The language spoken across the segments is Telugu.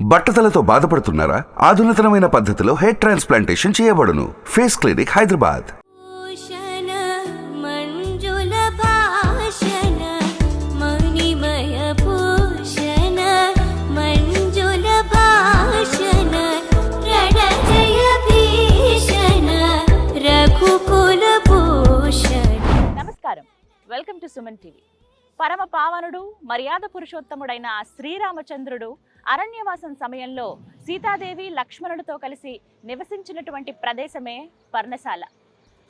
బట్టతలతో బాధపడుతున్నారా? ఆధునితనమైన పద్ధతిలో హెయిర్ ట్రాన్స్ప్లాంటేషన్ చేయబడును. Face clinic, Hyderabad. నమస్కారం, వెల్కమ్ టు సుమన్ టీవీ. పరమ పావనుడు, మర్యాద పురుషోత్తముడైన శ్రీరామచంద్రుడు అరణ్యవాసం సమయంలో సీతాదేవి లక్ష్మణుడితో కలిసి నివసించినటువంటి ప్రదేశమే పర్ణశాల.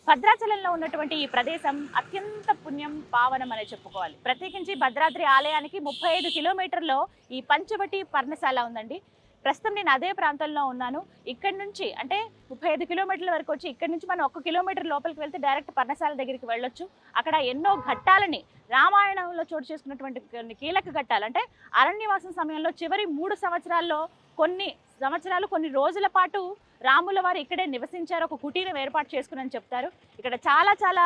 భద్రాచలంలో ఉన్నటువంటి ఈ ప్రదేశం అత్యంత పుణ్యం పావనం అనే చెప్పుకోవాలి. ప్రత్యేకించి భద్రాద్రి ఆలయానికి 35 కిలోమీటర్లో ఈ పంచవటి పర్ణశాల ఉందండి. ప్రస్తుతం నేను అదే ప్రాంతంలో ఉన్నాను. ఇక్కడి నుంచి అంటే 35 కిలోమీటర్ల వరకు వచ్చి ఇక్కడి నుంచి మనం 1 కిలోమీటర్ లోపలికి వెళ్తే డైరెక్ట్ పర్ణశాల దగ్గరికి వెళ్ళొచ్చు. అక్కడ ఎన్నో ఘట్టాలని, రామాయణంలో చోటు చేసుకున్నటువంటి కొన్ని కీలక ఘట్టాలు, అంటే అరణ్యవాసం సమయంలో చివరి 3 సంవత్సరాల్లో కొన్ని రోజుల పాటు రాముల వారు ఇక్కడే నివసించారు. ఒక కుటీరం ఏర్పాటు చేసుకుని చెప్తారు. ఇక్కడ చాలా చాలా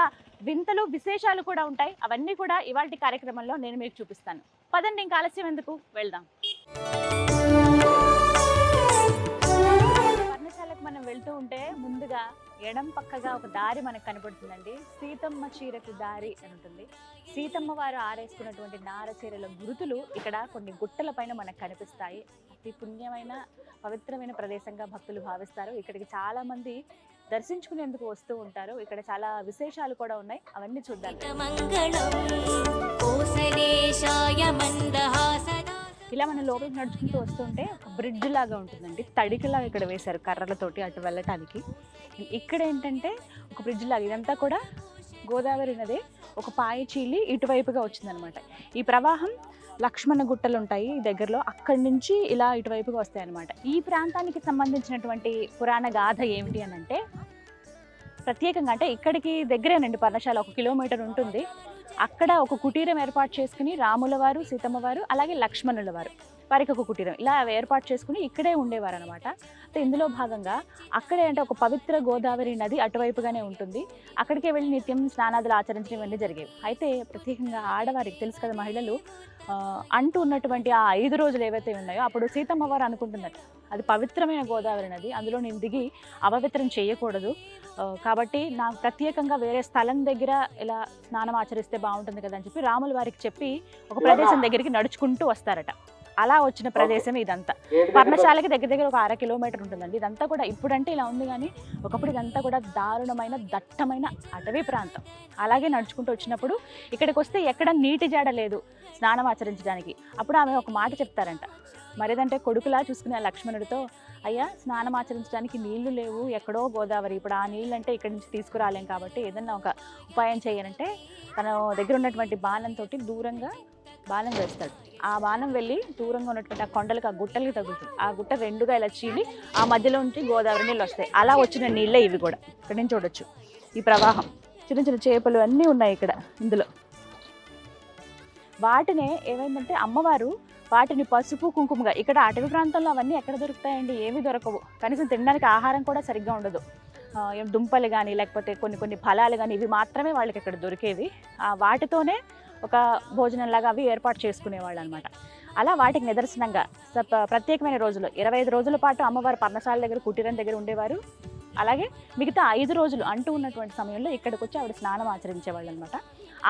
వింతలు, విశేషాలు కూడా ఉంటాయి. అవన్నీ కూడా ఇవాల్టి కార్యక్రమంలో నేను మీకు చూపిస్తాను. పదండి, ఇంకా ఆలస్యం ఎందుకు, వెళ్దాం. పర్ణశాలకు మనం వెళ్తూ ఉంటే ముందుగా ఎడం పక్కగా ఒక దారి మనకు కనపడుతుందండి. సీతమ్మ చీరకు దారి అని ఉంటుంది. సీతమ్మ వారు ఆరేసుకున్నటువంటి నార చీరల గురుతులు ఇక్కడ కొన్ని గుట్టల పైన మనకు కనిపిస్తాయి. అతి పుణ్యమైన, పవిత్రమైన ప్రదేశంగా భక్తులు భావిస్తారు. ఇక్కడికి చాలా మంది దర్శించుకునేందుకు వస్తూ ఉంటారు. ఇక్కడ చాలా విశేషాలు కూడా ఉన్నాయి, అవన్నీ చూద్దాం. ఇలా మనం లోపలికి నడుచుకుంటూ వస్తుంటే ఒక బ్రిడ్జ్ లాగా ఉంటుందండి. తడికిలాగా ఇక్కడ వేశారు కర్రలతోటి అటు వెళ్ళటానికి. ఇక్కడ ఏంటంటే ఒక బ్రిడ్జ్ లాగా, ఇదంతా కూడా గోదావరి నది ఒక పాయి చీలి ఇటువైపుగా వచ్చిందనమాట. ఈ ప్రవాహం లక్ష్మణ గుట్టలు ఉంటాయి ఈ దగ్గరలో, అక్కడి నుంచి ఇలా ఇటువైపుగా వస్తాయి అన్నమాట. ఈ ప్రాంతానికి సంబంధించినటువంటి పురాణ గాథ ఏమిటి అని అంటే, ప్రత్యేకంగా అంటే ఇక్కడికి దగ్గరేనండి పర్ణశాల, 1 కిలోమీటర్ ఉంటుంది. అక్కడ ఒక కుటీరం ఏర్పాటు చేసుకుని రాముల వారు, సీతమ్మ వారు, అలాగే లక్ష్మణుల వారు, వారికి ఒక కుటీరం ఇలా ఏర్పాటు చేసుకుని ఇక్కడే ఉండేవారు అనమాట. అయితే ఇందులో భాగంగా అక్కడే అంటే ఒక పవిత్ర గోదావరి నది అటువైపుగానే ఉంటుంది. అక్కడికే వెళ్ళి నిత్యం స్నానాదులు ఆచరించడం ఇవన్నీ జరిగేవి. అయితే ప్రత్యేకంగా ఆడవారికి తెలుసు కదా, మహిళలు అంటూ ఉన్నటువంటి ఆ 5 రోజులు ఏవైతే ఉన్నాయో, అప్పుడు సీతమ్మ వారు అనుకుంటున్నట్టు అది పవిత్రమైన గోదావరి నది, అందులో నేను దిగి అపవిత్రం చేయకూడదు, కాబట్టి నాకు ప్రత్యేకంగా వేరే స్థలం దగ్గర ఇలా స్నానం ఆచరిస్తే బాగుంటుంది కదా అని చెప్పి రాముల వారికి చెప్పి ఒక ప్రదేశం దగ్గరికి నడుచుకుంటూ వస్తారట. అలా వచ్చిన ప్రదేశం ఇదంతా. పర్ణశాలకి దగ్గర ఒక 1/2 కిలోమీటర్ ఉంటుందండి. ఇదంతా కూడా ఇప్పుడంటే ఇలా ఉంది, కానీ ఒకప్పుడు ఇదంతా కూడా దారుణమైన, దట్టమైన అటవీ ప్రాంతం. అలాగే నడుచుకుంటూ వచ్చినప్పుడు ఇక్కడికి వస్తే ఎక్కడ నీటి జాడ లేదు స్నానం ఆచరించడానికి. అప్పుడు ఆమె ఒక మాట చెప్తారంట, మరేదంటే కొడుకులా చూసుకునే లక్ష్మణుడితో, అయ్యా స్నానం ఆచరించడానికి నీళ్లు లేవు, ఎక్కడో గోదావరి, ఇప్పుడు ఆ నీళ్ళు అంటే ఇక్కడి నుంచి తీసుకురాలేం, కాబట్టి ఏదన్నా ఒక ఉపాయం చేయనంటే తన దగ్గర ఉన్నటువంటి బాణంతో దూరంగా బాణం వేస్తాడు. ఆ బాణం వెళ్ళి దూరంగా ఉన్నటువంటి ఆ కొండలకు, ఆ గుట్టలకి తగులుతుంది. ఆ గుట్ట 2గా ఇలా చీలి ఆ మధ్యలో నుంచి గోదావరి నీళ్ళు వస్తాయి. అలా వచ్చిన నీళ్ళే ఇవి కూడా. ఇక్కడ నుంచి చూడొచ్చు ఈ ప్రవాహం. చిన్న చిన్న చేపలు అన్నీ ఉన్నాయి ఇక్కడ. ఇందులో వాటినే ఏమైందంటే అమ్మవారు వాటిని పసుపు, కుంకుమగా, ఇక్కడ అటవీ ప్రాంతంలో అవన్నీ ఎక్కడ దొరుకుతాయండి, ఏమీ దొరకవు. కనీసం తినడానికి ఆహారం కూడా సరిగ్గా ఉండదు. దుంపలు కానీ లేకపోతే కొన్ని ఫలాలు కానీ ఇవి మాత్రమే వాళ్ళకి ఇక్కడ దొరికేవి. వాటితోనే ఒక భోజనంలాగా అవి ఏర్పాటు చేసుకునేవాళ్ళు అనమాట. అలా వాటికి నిదర్శనంగా ప్రత్యేకమైన రోజులు 25 రోజుల పాటు అమ్మవారు పర్ణశాల దగ్గర, కుటీరం దగ్గర ఉండేవారు. అలాగే మిగతా 5 రోజులు అంటూ ఉన్నటువంటి సమయంలో ఇక్కడికి వచ్చి ఆవిడ స్నానం ఆచరించేవాళ్ళు అనమాట.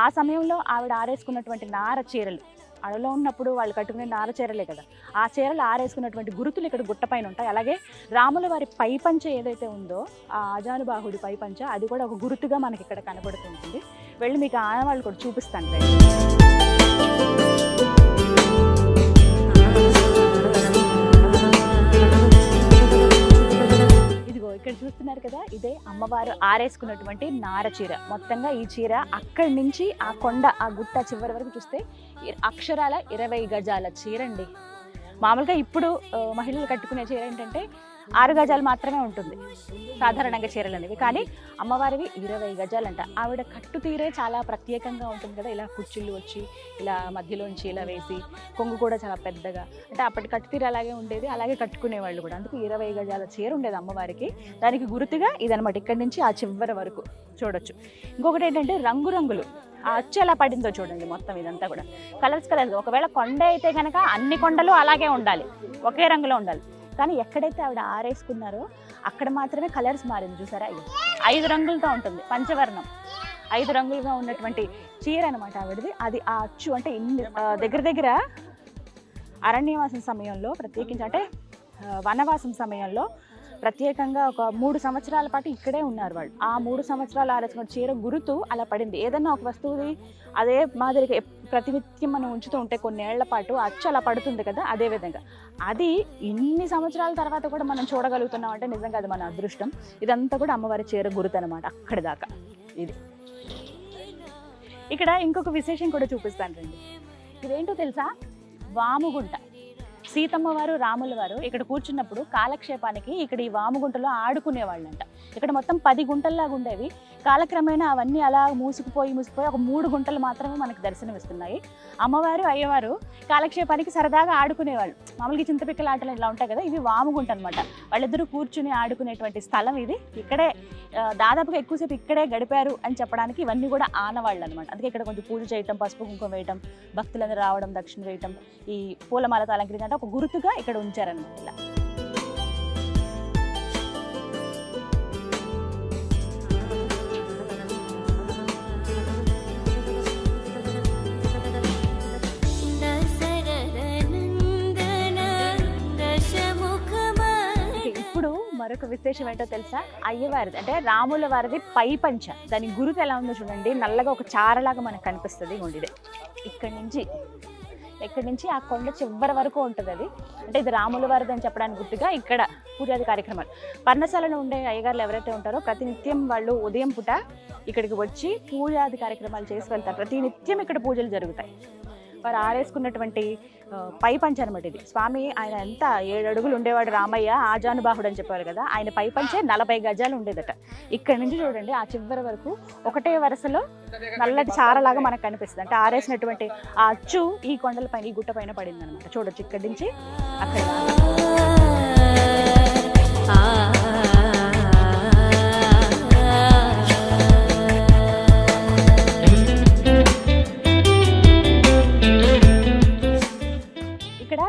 ఆ సమయంలో ఆవిడ ఆరేసుకున్నటువంటి నార చీరలు, అడవిలో ఉన్నప్పుడు వాళ్ళు కట్టుకునే నార చీరలే కదా, ఆ చీరలు ఆరేసుకున్నటువంటి గురుతులు ఇక్కడ గుట్టపైన ఉంటాయి. అలాగే రాముల వారి పైపంచ ఏదైతే ఉందో, ఆ ఆజానుబాహుడి పైపంచ, అది కూడా ఒక గురుతుగా మనకి ఇక్కడ కనబడుతుంటుంది. వెళ్ళి మీకు ఆనవాళ్ళు కూడా చూపిస్తాను. ఇక్కడ చూస్తున్నారు కదా, ఇదే అమ్మవారు ఆరేసుకున్నటువంటి నార చీర. మొత్తంగా ఈ చీర అక్కడి నుంచి ఆ కొండ, ఆ గుట్ట చివరి వరకు చూస్తే అక్షరాల 20 గజాల చీర అండి. మామూలుగా ఇప్పుడు మహిళలు కట్టుకునే చీర ఏంటంటే 6 గజాలు మాత్రమే ఉంటుంది సాధారణంగా చీరలు అనేవి, కానీ అమ్మవారివి 20 గజాలంట. ఆవిడ కట్టు తీరే చాలా ప్రత్యేకంగా ఉంటుంది కదా, ఇలా కుర్చీలు వచ్చి ఇలా మధ్యలోంచి ఇలా వేసి, కొంగు కూడా చాలా పెద్దగా, అంటే అప్పటి కట్టు తీర అలాగే ఉండేది, అలాగే కట్టుకునేవాళ్ళు కూడా. అందుకు 20 గజాల చీర ఉండేది అమ్మవారికి. దానికి గుర్తుగా ఇదనమాట, ఇక్కడి నుంచి ఆ చివరి వరకు చూడొచ్చు. ఇంకొకటి ఏంటంటే రంగురంగులు ఆ అచ్చు ఎలా పడిందో చూడండి. మొత్తం ఇదంతా కూడా కలర్స్. ఒకవేళ కొండ అయితే కనుక అన్ని కొండలు అలాగే ఉండాలి, ఒకే రంగులో ఉండాలి. కానీ ఎక్కడైతే ఆవిడ ఆరేసుకున్నారో అక్కడ మాత్రమే కలర్స్ మారింది. చూసారా, ఇది 5 రంగులతో ఉంటుంది, పంచవర్ణం 5 రంగులుగా ఉన్నటువంటి చీర అనమాట ఆవిడది. అది ఆ అచ్చు అంటే ఇన్ని దగ్గర అరణ్యవాసం సమయంలో ప్రత్యేకించి అంటే వనవాసం సమయంలో ప్రత్యేకంగా ఒక 3 సంవత్సరాల పాటు ఇక్కడే ఉన్నారు వాళ్ళు. ఆ 3 సంవత్సరాలు ఆరేసుకున్న చీర గురుతు అలా పడింది. ఏదన్నా ఒక వస్తువుది అదే మాదిరిగా ప్రతినిత్యం మనం ఉంచుతూ ఉంటే కొన్నేళ్ల పాటు అచ్చు అలా పడుతుంది కదా, అదే విధంగా అది ఇన్ని సంవత్సరాల తర్వాత కూడా మనం చూడగలుగుతున్నాం అంటే నిజంగా అది మన అదృష్టం. ఇదంతా కూడా అమ్మవారి చీర గురుతు అనమాట అక్కడి దాకా. ఇది ఇక్కడ ఇంకొక విశేషం కూడా చూపిస్తాను రండి. ఇదేంటో తెలుసా, వాముగుంట. సీతమ్మ వారు రాముల వారు ఇక్కడ కూర్చున్నప్పుడు కాలక్షేపానికి ఇక్కడ ఈ వాముగుంటలో ఆడుకునేవాళ్ళంట. ఇక్కడ మొత్తం 10 గుంటల్లాగా ఉండేవి. కాలక్రమేణా అవన్నీ అలా మూసుకుపోయి ఒక 3 గుంటలు మాత్రమే మనకు దర్శనమిస్తున్నాయి. అమ్మవారు అయ్యవారు కాలక్షేపానికి సరదాగా ఆడుకునేవాళ్ళు. మామూలుగా చింతపిక్కల ఆటలు ఇలా ఉంటాయి కదా, ఇవి వాముగుంట అనమాట. వాళ్ళిద్దరూ కూర్చుని ఆడుకునేటువంటి స్థలం ఇది. ఇక్కడే దాదాపుగా ఎక్కువసేపు ఇక్కడే గడిపారు అని చెప్పడానికి ఇవన్నీ కూడా ఆనవాళ్ళు అనమాట. అందుకే ఇక్కడ కొంచెం పూజ చేయటం, పసుపు కుంకుమ వేయటం, భక్తులందరూ రావడం, దక్షిణ వేయటం, ఈ పూలమాలతో అలంకరించడం ఒక గుర్తుగా ఇక్కడ ఉంచారనమాట. ఇలా ఇప్పుడు మరొక విశేషం ఏంటో తెలుసా, అయ్యవారిది అంటే రాముల వారిది పై పంచ. దాని గురుతు ఎలా ఉందో చూడండి, నల్లగా ఒక చారలాగా మనకు కనిపిస్తుంది. ఇదే ఇక్కడి నుంచి ఆ కొండ చివరి వరకు ఉంటుంది అది. అంటే ఇది రాముల వారిది అని చెప్పడానికి గుర్తుగా ఇక్కడ పూజాది కార్యక్రమాలు. పర్ణశాలలో ఉండే అయ్యగారులు ఎవరైతే ఉంటారో ప్రతినిత్యం వాళ్ళు ఉదయం పూట ఇక్కడికి వచ్చి పూజాది కార్యక్రమాలు చేసి వెళ్తారు. ప్రతినిత్యం ఇక్కడ పూజలు జరుగుతాయి. వారు ఆరేసుకున్నటువంటి పై పంచ అనమాట ఇది. స్వామి ఆయన ఎంత 7 అడుగులు ఉండేవాడు రామయ్య, ఆజానుబాహుడు అని చెప్పారు కదా, ఆయన పై పంచే 40 గజాలు ఉండేదట. ఇక్కడ నుంచి చూడండి ఆ చివరి వరకు ఒకటే వరుసలో నల్లటి చారలాగా మనకు కనిపిస్తుంది. అంటే ఆరేసినటువంటి ఆ అచ్చు ఈ కొండల పైన, ఈ గుట్ట పైన పడింది అనమాట. చూడొచ్చు ఇక్కడి నుంచి అక్కడ.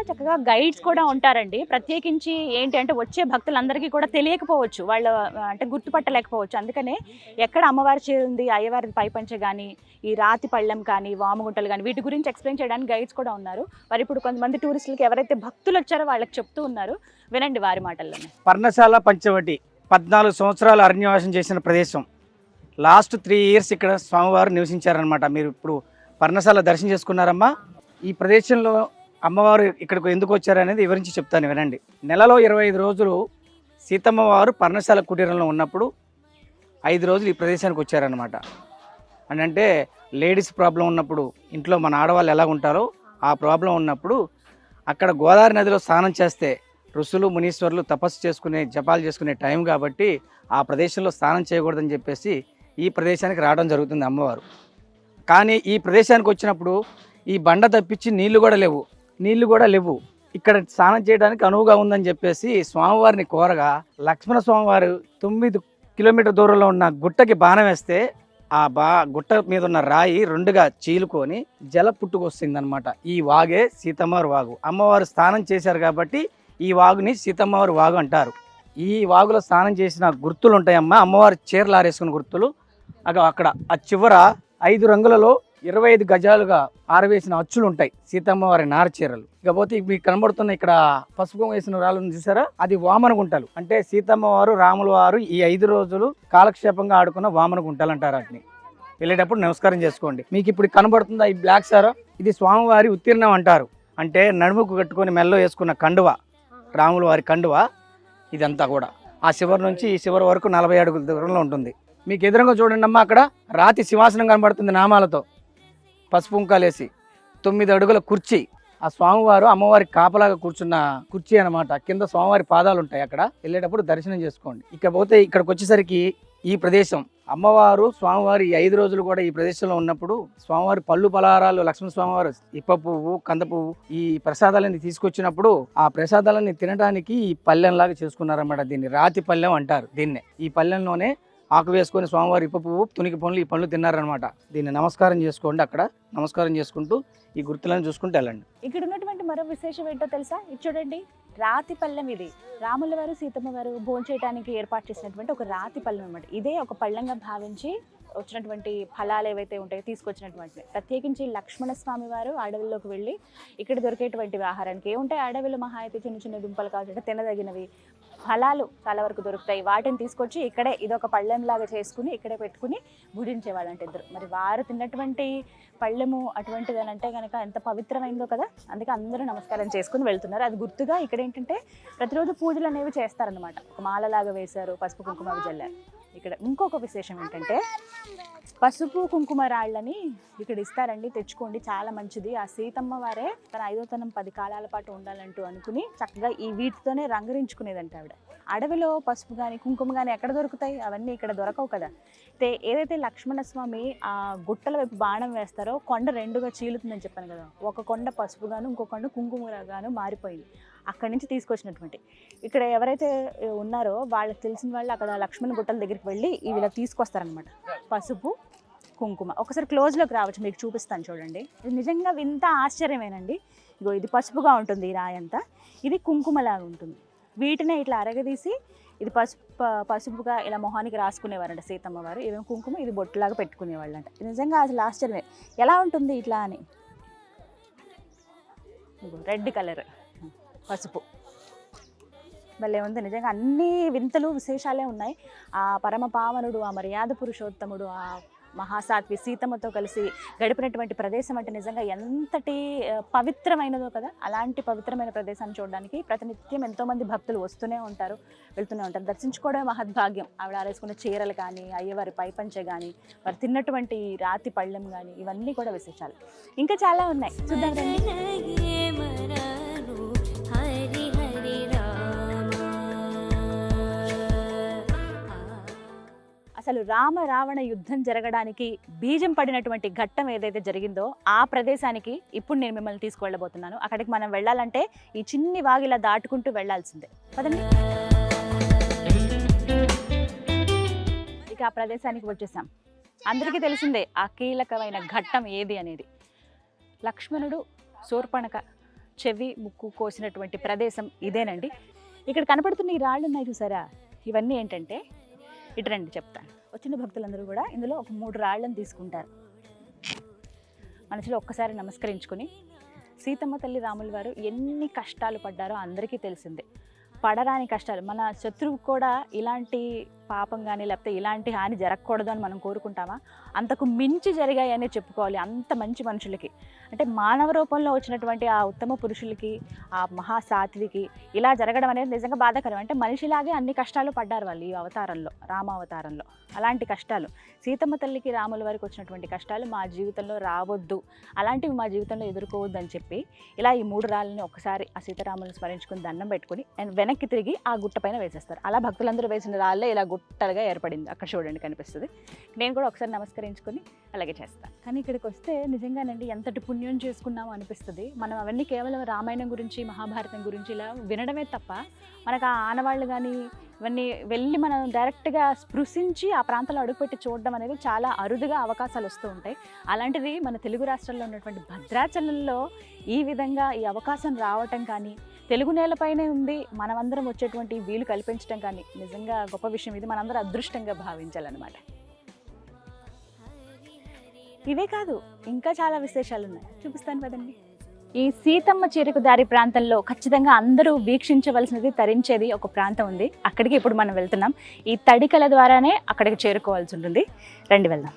చక్కగా గైడ్స్ కూడా ఉంటారండి. ప్రత్యేకించి ఏంటి అంటే వచ్చే భక్తులందరికీ కూడా తెలియకపోవచ్చు, వాళ్ళు అంటే గుర్తుపట్టలేకపోవచ్చు. అందుకనే ఎక్కడ అమ్మవారి చీర ఉంది, అయ్యవారి పైపంచ కానీ, ఈ రాతి పళ్ళెం కానీ, వాముగుంటలు కానీ, వీటి గురించి ఎక్స్ప్లెయిన్ చేయడానికి గైడ్స్ కూడా ఉన్నారు. మరి ఇప్పుడు కొంతమంది టూరిస్టులకి ఎవరైతే భక్తులు వచ్చారో వాళ్ళకి చెప్తూ ఉన్నారు, వినండి వారి మాటల్లోనే. పర్ణశాల పంచవటి 14 సంవత్సరాలు అరణ్యవాసం చేసిన ప్రదేశం. లాస్ట్ 3 ఇయర్స్ ఇక్కడ స్వామివారు నివసించారనమాట. మీరు ఇప్పుడు పర్ణశాల దర్శనం చేసుకున్నారమ్మా. ఈ ప్రదేశంలో అమ్మవారు ఇక్కడికి ఎందుకు వచ్చారనేది వివరించి చెప్తాను, వినండి. నెలలో 25 రోజులు సీతమ్మ వారు పర్ణశాల కుటీరంలో ఉన్నప్పుడు 5 రోజులు ఈ ప్రదేశానికి వచ్చారనమాట. అని అంటే లేడీస్ ప్రాబ్లం ఉన్నప్పుడు, ఇంట్లో మన ఆడవాళ్ళు ఎలా ఉంటారో ఆ ప్రాబ్లం ఉన్నప్పుడు అక్కడ గోదావరి నదిలో స్నానం చేస్తే ఋషులు మునీశ్వరులు తపస్సు చేసుకునే, జపాలు చేసుకునే టైం కాబట్టి ఆ ప్రదేశంలో స్నానం చేయకూడదని చెప్పేసి ఈ ప్రదేశానికి రావడం జరుగుతుంది అమ్మవారు. కానీ ఈ ప్రదేశానికి వచ్చినప్పుడు ఈ బండ తప్పించి నీళ్లు కూడా లేవు, ఇక్కడ స్నానం చేయడానికి అనువుగా ఉందని చెప్పేసి స్వామివారిని కోరగా లక్ష్మణ స్వామివారు 9 కిలోమీటర్ దూరంలో ఉన్న గుట్టకి బాణం వేస్తే ఆ గుట్ట మీద ఉన్న రాయి 2గా చీలుకొని జల పుట్టుకొస్తుందన్నమాట. ఈ వాగే సీతమ్మవారి వాగు. అమ్మవారు స్నానం చేశారు కాబట్టి ఈ వాగుని సీతమ్మవారి వాగు అంటారు. ఈ వాగులో స్నానం చేసిన గుర్తులు ఉంటాయమ్మా, అమ్మవారి చీరలు ఆరేసుకున్న గుర్తులు. అక్కడ ఆ చివర 5 రంగులలో 25 గజాలుగా ఆరవేసిన అచ్చులు ఉంటాయి సీతమ్మవారి నార చీరలు. ఇకపోతే మీకు కనబడుతున్న ఇక్కడ పసుపు వేసిన రాళ్ళను చూసారా, అది వామన గుంటలు. అంటే సీతమ్మవారు రాముల వారు ఈ 5 రోజులు కాలక్షేపంగా ఆడుకున్న వామన గుంటలు అంటారు. వాటిని వెళ్ళేటప్పుడు నమస్కారం చేసుకోండి. మీకు ఇప్పుడు కనబడుతుందా ఈ బ్లాక్ సారా, ఇది స్వామివారి ఉత్తీర్ణం అంటారు. అంటే నడుముకు కట్టుకొని మెల్లో వేసుకున్న కండువ, రాముల వారి కండువ. ఇదంతా కూడా ఆ శివరి నుంచి ఈ శివరి వరకు 40 అడుగుల దూరంలో ఉంటుంది. మీకు ఎదురుగా చూడండి అమ్మా, అక్కడ రాతి సింహాసనం కనబడుతుంది నామాలతో, పసుపు కుంకాలేసి 9 అడుగుల కుర్చీ. ఆ స్వామివారు అమ్మవారి కాపలాగా కూర్చున్న కుర్చీ అనమాట. కింద స్వామివారి పాదాలు ఉంటాయి. అక్కడ వెళ్ళేటప్పుడు దర్శనం చేసుకోండి. ఇకపోతే ఇక్కడికి వచ్చేసరికి ఈ ప్రదేశం అమ్మవారు స్వామివారి 5 రోజులు కూడా ఈ ప్రదేశంలో ఉన్నప్పుడు స్వామివారి పళ్ళు పలహారాలు, లక్ష్మణ స్వామివారు ఇప్ప పువ్వు, కంద పువ్వు, ఈ ప్రసాదాలని తీసుకొచ్చినప్పుడు ఆ ప్రసాదాలని తినడానికి ఈ పల్లెంలాగా చేసుకున్నారన్నమాట. దీన్ని రాతి పల్లెం అంటారు. దీన్నే ఈ పల్లెంలోనే ఆకు వేసుకొని స్వామివారి ఇప్ప పువ్వు తునికి పనులు ఈ పనులు తిన్నారనమాట. దీన్ని నమస్కారం చేసుకోండి, అక్కడ నమస్కారం చేసుకుంటూ ఈ గుర్తులను చూసుకుంటూ వెళ్ళండి. ఇక్కడ ఉన్నటువంటి మరో విశేషం ఏంటో తెలుసా? ఇది చూడండి, రాతి పళ్ళెం. ఇది రాముల వారు సీతమ్మ వారు భోంచేయడానికి ఏర్పాటు చేసినటువంటి ఒక రాతి పళ్ళెం అనమాట. ఇదే ఒక పళ్ళంగా భావించి వచ్చినటువంటి ఫలాలు ఏవైతే ఉంటాయో తీసుకొచ్చినటువంటి. ప్రత్యేకించి లక్ష్మణ స్వామి వారు అడవుల్లోకి వెళ్ళి ఇక్కడ దొరికేటువంటి ఆహారానికి ఏముంటాయి, అడవిలో మహా అయితే చిన్న చిన్న దుంపలు కావాలంటే తినదగినవి ఫలాలు చాలా వరకు దొరుకుతాయి. వాటిని తీసుకొచ్చి ఇక్కడే ఇదొక పళ్ళెంలాగా చేసుకుని ఇక్కడే పెట్టుకుని భుజించేవాళ్ళంట ఇద్దరు. మరి వారు తిన్నటువంటి పళ్ళెము అటువంటిది అని అంటే కనుక ఎంత పవిత్రమైందో కదా. అందుకే అందరూ నమస్కారం చేసుకుని వెళ్తున్నారు. అది గుర్తుగా ఇక్కడ ఏంటంటే ప్రతిరోజు పూజలు అనేవి చేస్తారనమాట. ఒక మాలలాగా వేశారు, పసుపు కుంకుమ జల్లారు. ఇక్కడ ఇంకొక విశేషం ఏంటంటే పసుపు కుంకుమ రాళ్ళని ఇక్కడ ఇస్తారండి, తెచ్చుకోండి, చాలా మంచిది. ఆ సీతమ్మ వారే తన 5వ తనం 10 కాలాల పాటు ఉండాలంటూ అనుకుని చక్కగా ఈ వీటితోనే రంగరించుకునేదంట ఆవిడ. అడవిలో పసుపు కానీ కుంకుమ కానీ ఎక్కడ దొరుకుతాయి, అవన్నీ ఇక్కడ దొరకవు కదా. అయితే ఏదైతే లక్ష్మణస్వామి ఆ గుట్టల వైపు బాణం వేస్తారో కొండ 2గా చీలుతుందని చెప్పాను కదా. ఒక కొండ పసుపుగాను ఇంకో కొండ కుంకుమగాను మారిపోయింది. అక్కడి నుంచి తీసుకొచ్చినటువంటి. ఇక్కడ ఎవరైతే ఉన్నారో వాళ్ళకి తెలిసిన వాళ్ళు అక్కడ లక్ష్మణ గుట్టల దగ్గరికి వెళ్ళి ఇవి ఇలా తీసుకొస్తారనమాట, పసుపు కుంకుమ. ఒకసారి క్లోజ్లోకి రావచ్చు, మీకు చూపిస్తాను చూడండి. ఇది నిజంగా వింత ఆశ్చర్యమేనండి. ఇగో ఇది పసుపుగా ఉంటుంది ఈ రాయి అంతా, ఇది కుంకుమలాగా ఉంటుంది. వీటినే ఇట్లా అరగదీసి ఇది పసుపుగా ఇలా మొహానికి రాసుకునేవారంట సీతమ్మ వారు. ఇవేమో కుంకుమ, ఇది బొట్టులాగా పెట్టుకునేవాళ్ళంట. ఇది నిజంగా అసలు ఆశ్చర్యమే, ఎలా ఉంటుంది ఇట్లా అని. రెడ్ కలర్ పసుపు భలే ఉంది నిజంగా. అన్ని వింతలు విశేషాలే ఉన్నాయి. ఆ పరమ పావనుడు, ఆ మర్యాద పురుషోత్తముడు, ఆ మహాసాత్వి సీతమ్మతో కలిసి గడిపినటువంటి ప్రదేశం అంటే నిజంగా ఎంతటి పవిత్రమైనదో కదా. అలాంటి పవిత్రమైన ప్రదేశాన్ని చూడడానికి ప్రతినిత్యం ఎంతోమంది భక్తులు వస్తూనే ఉంటారు, వెళ్తూనే ఉంటారు. దర్శించుకోవడమే మహద్భాగ్యం. ఆవిడ ఆరేసుకున్న చీరలు కానీ, అయ్యవారి పైపంచె కానీ, వారు తిన్నటువంటి రాతి పళ్ళెం కానీ, ఇవన్నీ కూడా విశేషాలు. ఇంకా చాలా ఉన్నాయి, చూద్దాం రండి. అసలు రామ రావణ యుద్ధం జరగడానికి బీజం పడినటువంటి ఘట్టం ఏదైతే జరిగిందో ఆ ప్రదేశానికి ఇప్పుడు నేను మిమ్మల్ని తీసుకువెళ్ళబోతున్నాను. అక్కడికి మనం వెళ్ళాలంటే ఈ చిన్ని వాగిలా దాటుకుంటూ వెళ్ళాల్సిందే. పదండి. ఇక ఆ ప్రదేశానికి వచ్చేసాం. అందరికీ తెలిసిందే ఆ కీలకమైన ఘట్టం ఏది అనేది. లక్ష్మణుడు శూర్పణఖ చెవి ముక్కు కోసినటువంటి ప్రదేశం ఇదేనండి. ఇక్కడ కనపడుతున్న ఈ రాళ్ళు ఉన్నాయి చూసారా, ఇవన్నీ ఏంటంటే ఇటు రండి చెప్తాను. వచ్చిన భక్తులందరూ కూడా ఇందులో ఒక 3 రాళ్ళని తీసుకుంటారు. మనసులో ఒక్కసారి నమస్కరించుకొని, సీతమ్మ తల్లి రాముల వారు ఎన్ని కష్టాలు పడ్డారో అందరికీ తెలిసిందే. పడరాని కష్టాలు. మన శత్రువు కూడా ఇలాంటి పాపం కానీ లేకపోతే ఇలాంటి హాని జరగకూడదు అని మనం కోరుకుంటామా? అంతకు మించి జరిగాయనే చెప్పుకోవాలి. అంత మంచి మనుషులకి, అంటే మానవ రూపంలో వచ్చినటువంటి ఆ ఉత్తమ పురుషులకి, ఆ మహాసాత్వికి ఇలా జరగడం అనేది నిజంగా బాధాకరం. అంటే మనిషిలాగే అన్ని కష్టాలు పడ్డారు వాళ్ళు ఈ అవతారంలో, రామావతారంలో. అలాంటి కష్టాలు సీతమ్మ తల్లికి రాముల వారికి వచ్చినటువంటి కష్టాలు మా జీవితంలో రావద్దు, అలాంటివి మా జీవితంలో ఎదుర్కోవద్దు అని చెప్పి ఇలా ఈ 3 రాళ్ళని ఒకసారి ఆ సీతారాములను స్మరించుకుని దండం పెట్టుకుని వెనక్కి తిరిగి ఆ గుట్ట పైన వేసేస్తారు. అలా భక్తులందరూ వేసిన రాళ్ళే ఇలా గుట్టలుగా ఏర్పడింది. అక్కడ చూడండి కనిపిస్తుంది. నేను కూడా ఒకసారి నమస్కరించుకొని అలాగే చేస్తాను. కానీ ఇక్కడికి వస్తే నిజంగానండి ఎంతటి పుణ్యం చేసుకున్నామో అనిపిస్తుంది. మనం అవన్నీ కేవలం రామాయణం గురించి, మహాభారతం గురించి ఇలా వినడమే తప్ప మనకు ఆ ఆనవాళ్ళు కానీ ఇవన్నీ వెళ్ళి మనం డైరెక్ట్గా స్పృశించి ఆ ప్రాంతంలో అడుగుపెట్టి చూడడం అనేది చాలా అరుదుగా అవకాశాలు వస్తూ ఉంటాయి. అలాంటిది మన తెలుగు రాష్ట్రాల్లో ఉన్నటువంటి భద్రాచలంలో ఈ విధంగా ఈ అవకాశం రావటం కానీ, తెలుగు నేలపైనే ఉంది మనమందరం వచ్చేటువంటి వీలు కల్పించడం కానీ నిజంగా గొప్ప విషయం. ఇది మనందరం అదృష్టంగా భావించాలన్నమాట. ఇవే కాదు, ఇంకా చాలా విశేషాలు ఉన్నాయి, చూపిస్తాను కదండి. ఈ సీతమ్మ చీరకు దారి ప్రాంతంలో ఖచ్చితంగా అందరూ వీక్షించవలసినది, తరించేది ఒక ప్రాంతం ఉంది. అక్కడికి ఇప్పుడు మనం వెళ్తున్నాం. ఈ తడికల ద్వారానే అక్కడికి చేరుకోవాల్సి ఉంటుంది. రండి వెళ్దాం.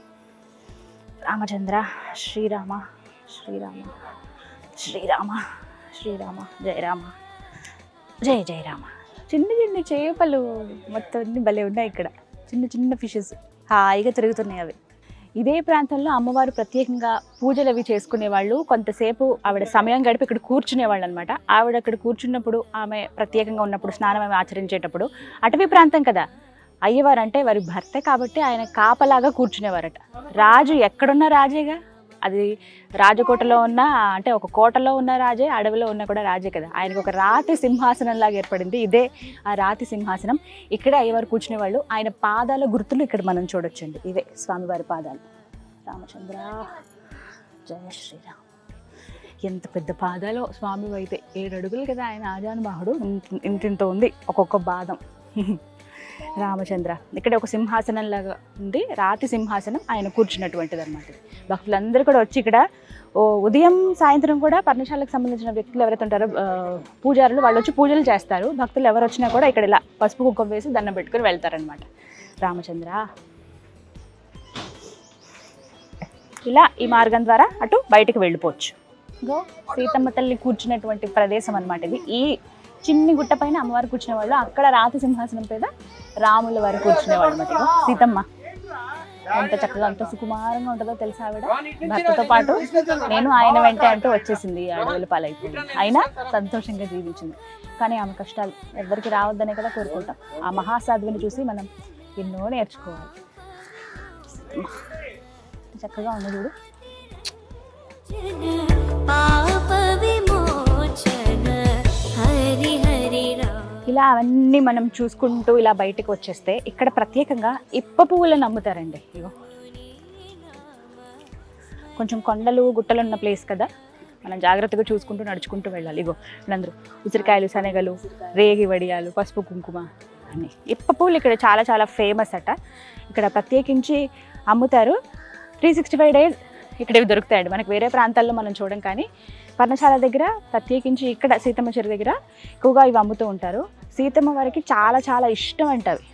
రామచంద్ర శ్రీరామ శ్రీరామ శ్రీరామ శ్రీరామ జయ రామ జయ జయ రామ. చిన్న చిన్న చేపలు మొత్తం అన్ని భలే ఉన్నాయి ఇక్కడ. చిన్న చిన్న ఫిషెస్ హాయిగా తిరుగుతున్నాయి అవి. ఇదే ప్రాంతంలో అమ్మవారు ప్రత్యేకంగా పూజలు అవి చేసుకునేవాళ్ళు. కొంతసేపు ఆవిడ సమయం గడిపి ఇక్కడ కూర్చునేవాళ్ళు అనమాట. ఆవిడ అక్కడ కూర్చున్నప్పుడు, ఆమె ప్రత్యేకంగా ఉన్నప్పుడు, స్నానం అవి ఆచరించేటప్పుడు, అటవీ ప్రాంతం కదా, అయ్యవారు అంటే వారి భర్త కాబట్టి ఆయన కాపలాగా కూర్చునేవారట. రాజు ఎక్కడున్న రాజేగా, అది రాజకోటలో ఉన్న అంటే ఒక కోటలో ఉన్న రాజే, అడవిలో ఉన్న కూడా రాజే కదా. ఆయనకు ఒక రాతి సింహాసనం లాగా ఏర్పడింది. ఇదే ఆ రాతి సింహాసనం. ఇక్కడే అయ్యవారు కూర్చునేవాళ్ళు. ఆయన పాదాల గుర్తులు ఇక్కడ మనం చూడొచ్చండి. ఇవే స్వామివారి పాదాలు. రామచంద్ర జయ శ్రీరామ్. ఎంత పెద్ద పాదాలో స్వామి అయితే 7 అడుగులు కదా ఆయన ఆజానుబాహుడు. ఇంత ఉంది ఒక్కొక్క పాదం. రామచంద్ర. ఇక్కడ ఒక సింహాసనం లాగా ఉంది, రాతి సింహాసనం, ఆయన కూర్చున్నటువంటిది అనమాట. భక్తులందరూ కూడా వచ్చి ఇక్కడ ఉదయం సాయంత్రం కూడా పర్ణశాలకు సంబంధించిన వ్యక్తులు ఎవరైతే ఉంటారో పూజారులు వాళ్ళు వచ్చి పూజలు చేస్తారు. భక్తులు ఎవరు వచ్చినా కూడా ఇక్కడ ఇలా పసుపు కుంకుమ వేసి దండం పెట్టుకుని వెళ్తారనమాట. రామచంద్ర. ఇలా ఈ మార్గం ద్వారా అటు బయటకు వెళ్ళిపోవచ్చు. గో సీతమ్మ తల్లి కూర్చున్నటువంటి ప్రదేశం అనమాట ఇది. ఈ చిన్ని గుట్ట పైన అమ్మవారు కూర్చునే వాళ్ళు, అక్కడ రాతి సింహాసనం మీద రాముల వారు కూర్చునేవాళ్ళు అనమాట. సీతమ్మ ఎంత చక్కగా అంత సుకుమారంగా ఉంటుందో తెలుసా. ఆవిడ భర్తతో పాటు నేను ఆయన వెంటే అంటూ వచ్చేసింది. అడవుల పాలైపోయింది. అయినా సంతోషంగా జీవించింది. కానీ ఆమె కష్టాలు ఎవరికి రావద్దనే కదా కోరుకుంటాం. ఆ మహాసాధువుని చూసి మనం ఎన్నో నేర్చుకోవాలి. చక్కగా ఉంది చూడు. ఇలా అవన్నీ మనం చూసుకుంటూ ఇలా బయటకు వచ్చేస్తే ఇక్కడ ప్రత్యేకంగా ఇప్ప పువ్వులను అమ్ముతారండి. ఇగో కొంచెం కొండలు గుట్టలు ఉన్న ప్లేస్ కదా, మనం జాగ్రత్తగా చూసుకుంటూ నడుచుకుంటూ వెళ్ళాలి. ఇగో వీళ్ళందరూ ఉసిరికాయలు, శనగలు, రేగి వడియాలు, పసుపు కుంకుమ అని. ఇప్ప పువ్వులు ఇక్కడ చాలా చాలా ఫేమస్ అట. ఇక్కడ ప్రత్యేకించి అమ్ముతారు. 365 days ఇక్కడ ఇవి దొరుకుతాయండి. మనకు వేరే ప్రాంతాల్లో మనం చూడం, కానీ పర్ణశాల దగ్గర ప్రత్యేకించి ఇక్కడ సీతమ్మ చెరువు దగ్గర ఎక్కువగా ఇవి అమ్ముతూ ఉంటారు. సీతమ్మ వారికి చాలా చాలా ఇష్టం అంట అవి.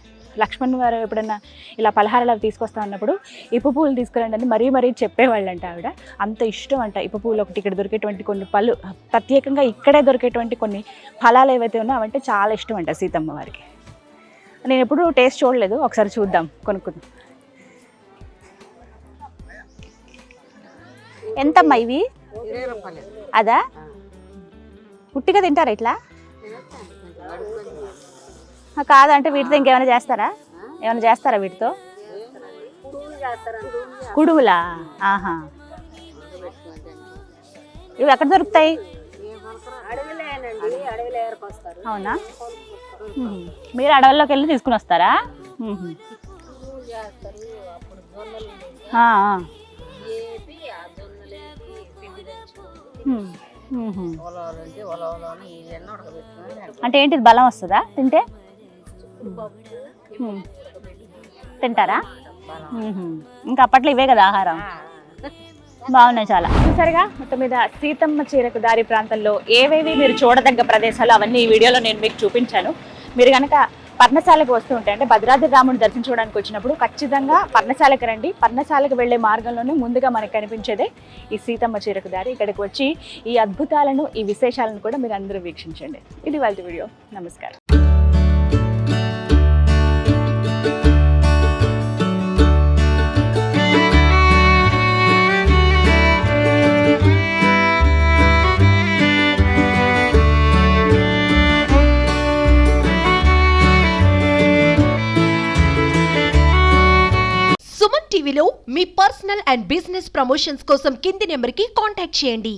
లక్ష్మణ్ వారు ఎప్పుడన్నా ఇలా పలహారాలు అవి తీసుకొస్తా ఉన్నప్పుడు ఇప్పు పువ్వులు తీసుకురండి అని మరీ చెప్పేవాళ్ళంట ఆవిడ. అంత ఇష్టం అంట ఇప్పు పువ్వులు. ఒకటి ఇక్కడ దొరికేటువంటి కొన్ని పళ్ళు, ప్రత్యేకంగా ఇక్కడే దొరికేటువంటి కొన్ని ఫలాలు ఏవైతే ఉన్నాయో అవంటే చాలా ఇష్టం అంట సీతమ్మ వారికి. నేను ఎప్పుడూ టేస్ట్ చూడలేదు, ఒకసారి చూద్దాం, కొనుక్కుందాం. ఎంతమ్మా ఇవి? 20 రూపాయలు. అదా పుట్టిగా తింటారా ఇట్లా? కాదంటే వీటితో ఇంకేమైనా చేస్తారా? ఏమైనా చేస్తారా వీటితో? కుడుములా? ఆహా. ఇవి ఎక్కడ దొరుకుతాయి? అవునా? మీరు అడవుల్లోకి వెళ్ళి తీసుకుని వస్తారా? అంటే ఏంటిది బలం వస్తుందా తింటే? తింటారా? ఇంకా అప్పట్లో ఇవే కదా ఆహారం. బాగున్నాయి చాలా. చూసారుగా మొత్తం మీద సీతమ్మ చీరకు దారి ప్రాంతంలో ఏవేవి మీరు చూడదగ్గ ప్రదేశాలు అవన్నీ ఈ వీడియోలో నేను మీకు చూపించాను. మీరు కనుక పర్ణశాలకు వస్తూ ఉంటే అంటే భద్రాద్రి రాముడిని దర్శించుకోవడానికి వచ్చినప్పుడు ఖచ్చితంగా పర్ణశాలకు రండి. పర్ణశాలకు వెళ్లే మార్గంలోనే ముందుగా మనకు కనిపించేదే ఈ సీతమ్మ చీరకు దారి. ఇక్కడికి వచ్చి ఈ అద్భుతాలను, ఈ విశేషాలను కూడా మీరు అందరూ వీక్షించండి. ఇది వాళ్ళ వీడియో. నమస్కారం. సుమన్ టీవీలో మీ పర్సనల్ అండ్ బిజినెస్ ప్రమోషన్స్ కోసం కింది నెంబర్కి కాంటాక్ట్ చేయండి.